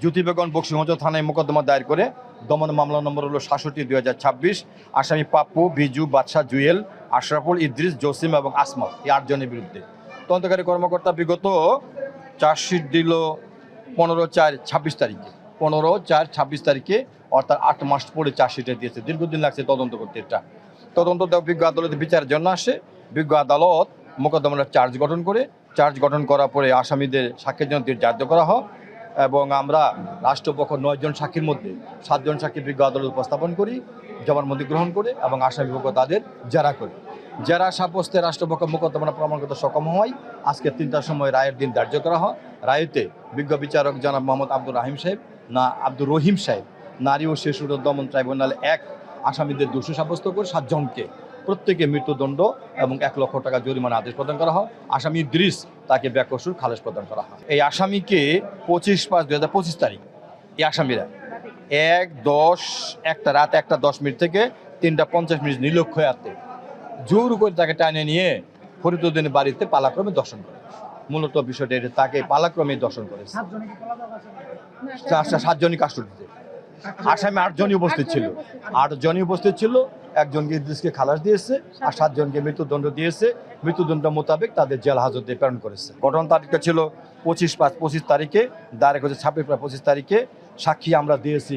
জ্যোতি বেগম বকশিগঞ্জ থানায় মোকদ্দমা দায়ের করে দমন মামলা নম্বর হলো ৬৭/২০২৬। আসামি পাপ্পু, বিজু, বাদশাহ, জুয়েল, আশরাফুল, ইদ্রিস, জসিম এবং আসমা, এই ৮ জনের বিরুদ্ধে তদন্তকারী কর্মকর্তা বিগত চার্জশিট দিল 15/4/২৬ তারিখে 15/4/২৬ অর্থাৎ ৮ মাস পরে চার্জশিটে দিয়েছে। দীর্ঘদিন লাগছে তদন্ত করতে। এটা তদন্ত বিজ্ঞ আদালতে বিচারের জন্য আসে। বিজ্ঞ আদালত মোকদ্দমার চার্জ গঠন করার পরে আসামিদের সাক্ষীর জন্য ধার্য করা হয় এবং আমরা রাষ্ট্রপক্ষ ৯ জন সাক্ষীর মধ্যে 7 জন সাক্ষী বিজ্ঞ আদালত উপস্থাপন করি, জবানবন্দি গ্রহণ করে এবং আসামিপক্ষ তাদের জেরা করে। জেরা সাব্যস্তে রাষ্ট্রপক্ষ মোকদ্দমা প্রমাণ করতে সক্ষম হয়। আজকে ৩টার সময় রায়ের দিন ধার্য করা হয়। রায়েতে বিজ্ঞ বিচারক জনাব মোহাম্মদ আব্দুর রহিম সাহেব নারী ও শিশু দমন ট্রাইব্যুনাল ১ আসামিদের দোষী সাব্যস্ত করে ৭ জনকে প্রত্যেকে মৃত্যুদণ্ড এবং ১ লক্ষ টাকা জরিমানা আদেশ প্রদান করা হয়। আসামি ইদ্রিস তাকে বেকসুর খালেস প্রদান করা হয়। এই আসামিকে 25/৫/২০২৫ তারিখ এই আসামিরা ১ রাত ১:১০ থেকে ৩:৫০ নিরক্ষয়াতে জোর করে তাকে টানে নিয়ে ফরিদউদ্দিনের বাড়িতে পালাক্রমে দর্শন করে। মূলত বিষয়টা এটা, তাকে পালাক্রমে দর্শন করেছে। 7 জনই কাস্টডিতে। আসামি 8 জনই উপস্থিত ছিল। একজনকে ইদ্রিসকে খালাস দিয়েছে আর 7 জনকে মৃত্যুদণ্ড দিয়েছে। মৃত্যুদণ্ড মোতাবেক তাদের জেল হাজতে প্রেরণ করেছে। ঘটনা তারিখটা ছিল 25/৫/২৫ তারিখে, দায়ের হয়েছে 26/৫/২৫ তারিখে। সাক্ষী আমরা দিয়েছি